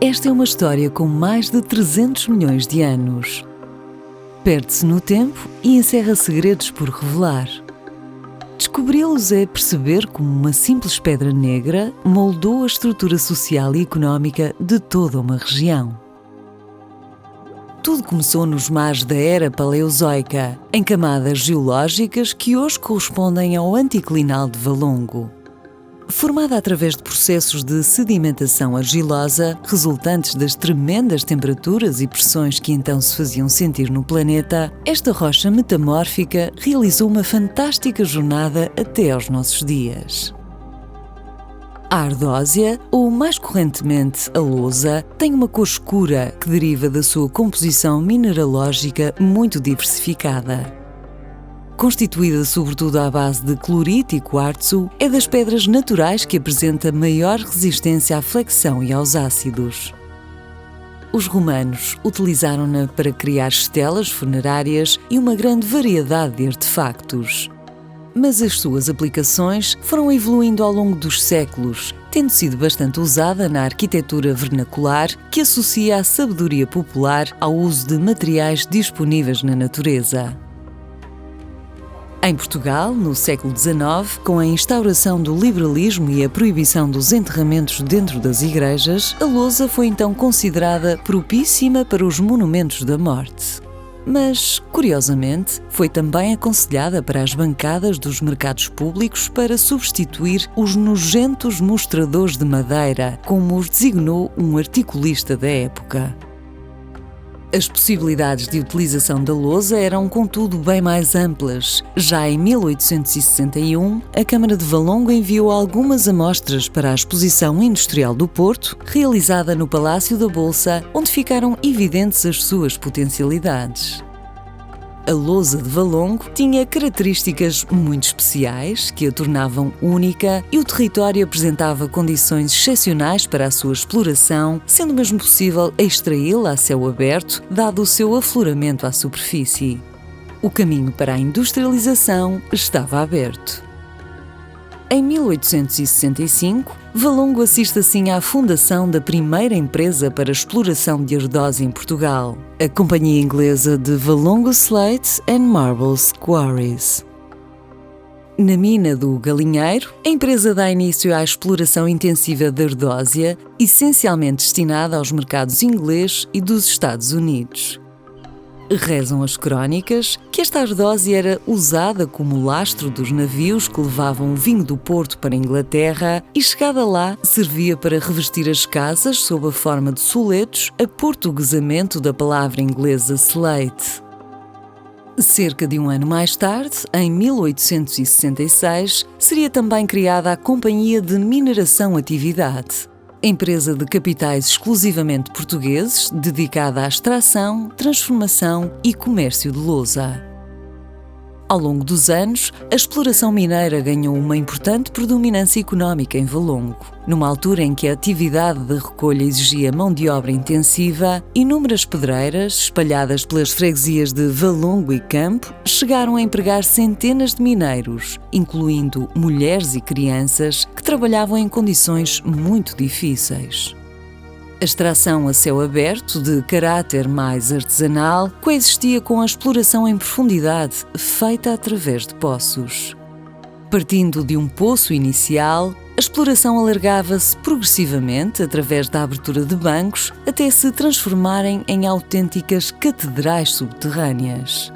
Esta é uma história com mais de 300 milhões de anos. Perde-se no tempo e encerra segredos por revelar. Descobri-los é perceber como uma simples pedra negra moldou a estrutura social e económica de toda uma região. Tudo começou nos mares da Era Paleozoica, em camadas geológicas que hoje correspondem ao anticlinal de Valongo. Formada através de processos de sedimentação argilosa, resultantes das tremendas temperaturas e pressões que então se faziam sentir no planeta, esta rocha metamórfica realizou uma fantástica jornada até aos nossos dias. A ardósia, ou mais correntemente a lousa, tem uma cor escura que deriva da sua composição mineralógica muito diversificada. Constituída sobretudo à base de clorito e quartzo, é das pedras naturais que apresenta maior resistência à flexão e aos ácidos. Os romanos utilizaram-na para criar estelas funerárias e uma grande variedade de artefactos. Mas as suas aplicações foram evoluindo ao longo dos séculos, tendo sido bastante usada na arquitetura vernacular que associa a sabedoria popular ao uso de materiais disponíveis na natureza. Em Portugal, no século XIX, com a instauração do liberalismo e a proibição dos enterramentos dentro das igrejas, a lousa foi então considerada propíssima para os monumentos da morte. Mas, curiosamente, foi também aconselhada para as bancadas dos mercados públicos para substituir os nojentos mostradores de madeira, como os designou um articulista da época. As possibilidades de utilização da lousa eram, contudo, bem mais amplas. Já em 1861, a Câmara de Valongo enviou algumas amostras para a Exposição Industrial do Porto, realizada no Palácio da Bolsa, onde ficaram evidentes as suas potencialidades. A lousa de Valongo tinha características muito especiais que a tornavam única e o território apresentava condições excepcionais para a sua exploração, sendo mesmo possível extraí-la a céu aberto, dado o seu afloramento à superfície. O caminho para a industrialização estava aberto. Em 1865, Valongo assiste assim à fundação da primeira empresa para a exploração de ardósia em Portugal, a companhia inglesa de Valongo Slate and Marbles Quarries. Na mina do Galinheiro, a empresa dá início à exploração intensiva da ardósia, essencialmente destinada aos mercados inglês e dos Estados Unidos. Rezam as crónicas que esta ardósia era usada como lastro dos navios que levavam o vinho do Porto para a Inglaterra e, chegada lá, servia para revestir as casas sob a forma de soletos, aportuguesamento da palavra inglesa slate. Cerca de um ano mais tarde, em 1866, seria também criada a Companhia de Mineração Atividade, empresa de capitais exclusivamente portugueses, dedicada à extração, transformação e comércio de lousa. Ao longo dos anos, a exploração mineira ganhou uma importante predominância económica em Valongo. Numa altura em que a atividade de recolha exigia mão de obra intensiva, inúmeras pedreiras, espalhadas pelas freguesias de Valongo e Campo, chegaram a empregar centenas de mineiros, incluindo mulheres e crianças, que trabalhavam em condições muito difíceis. A extração a céu aberto, de caráter mais artesanal, coexistia com a exploração em profundidade, feita através de poços. Partindo de um poço inicial, a exploração alargava-se progressivamente através da abertura de bancos, até se transformarem em autênticas catedrais subterrâneas.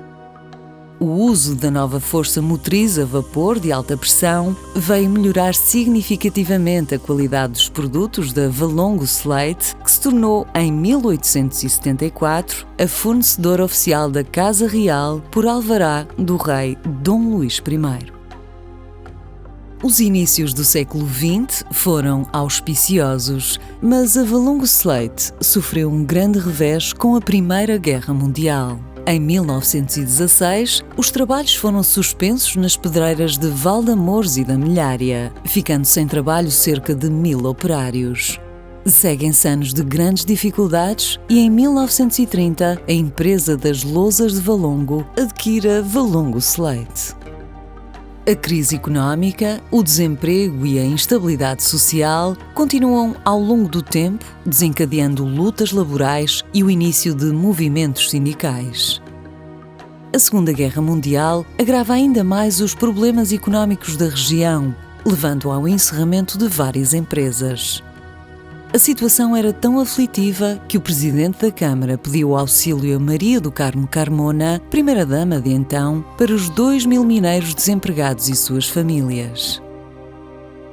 O uso da nova força motriz a vapor de alta pressão veio melhorar significativamente a qualidade dos produtos da Valongo Slate, que se tornou, em 1874, a fornecedora oficial da Casa Real por alvará do rei Dom Luís I. Os inícios do século XX foram auspiciosos, mas a Valongo Slate sofreu um grande revés com a Primeira Guerra Mundial. Em 1916, os trabalhos foram suspensos nas pedreiras de Valdamores e da Milhária, ficando sem trabalho cerca de 1000 operários. Seguem-se anos de grandes dificuldades e, em 1930, a empresa das lousas de Valongo adquire a Valongo Slate. A crise económica, o desemprego e a instabilidade social continuam ao longo do tempo, desencadeando lutas laborais e o início de movimentos sindicais. A Segunda Guerra Mundial agrava ainda mais os problemas económicos da região, levando ao encerramento de várias empresas. A situação era tão aflitiva que o presidente da Câmara pediu auxílio a Maria do Carmo Carmona, primeira-dama de então, para os 2.000 mineiros desempregados e suas famílias.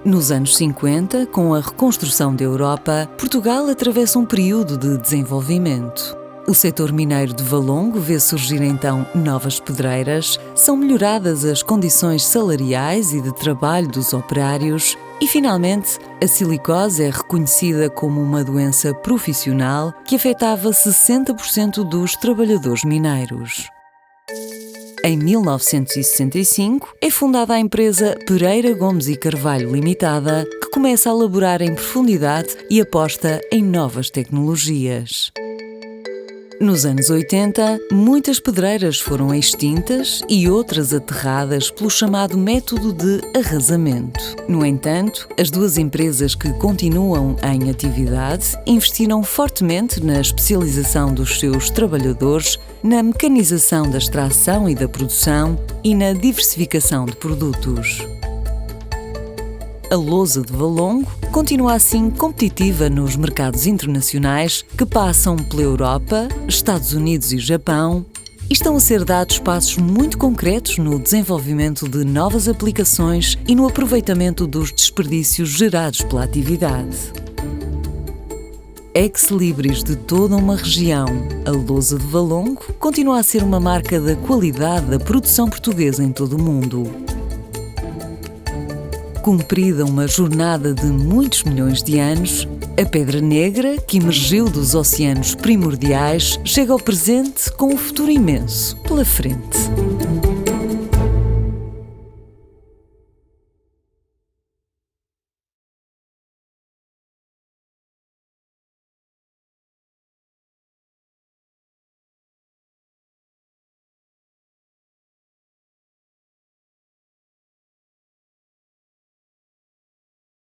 Nos anos 50, com a reconstrução da Europa, Portugal atravessa um período de desenvolvimento. O setor mineiro de Valongo vê surgir então novas pedreiras, são melhoradas as condições salariais e de trabalho dos operários e, finalmente, a silicose é reconhecida como uma doença profissional que afetava 60% dos trabalhadores mineiros. Em 1965, é fundada a empresa Pereira Gomes e Carvalho Limitada, que começa a laborar em profundidade e aposta em novas tecnologias. Nos anos 80, muitas pedreiras foram extintas e outras aterradas pelo chamado método de arrasamento. No entanto, as duas empresas que continuam em atividade investiram fortemente na especialização dos seus trabalhadores, na mecanização da extração e da produção e na diversificação de produtos. A lousa de Valongo continua assim competitiva nos mercados internacionais que passam pela Europa, Estados Unidos e Japão e estão a ser dados passos muito concretos no desenvolvimento de novas aplicações e no aproveitamento dos desperdícios gerados pela atividade. Ex-libris de toda uma região, a lousa de Valongo continua a ser uma marca da qualidade da produção portuguesa em todo o mundo. Cumprida uma jornada de muitos milhões de anos, a Pedra Negra, que emergiu dos oceanos primordiais, chega ao presente com um futuro imenso pela frente.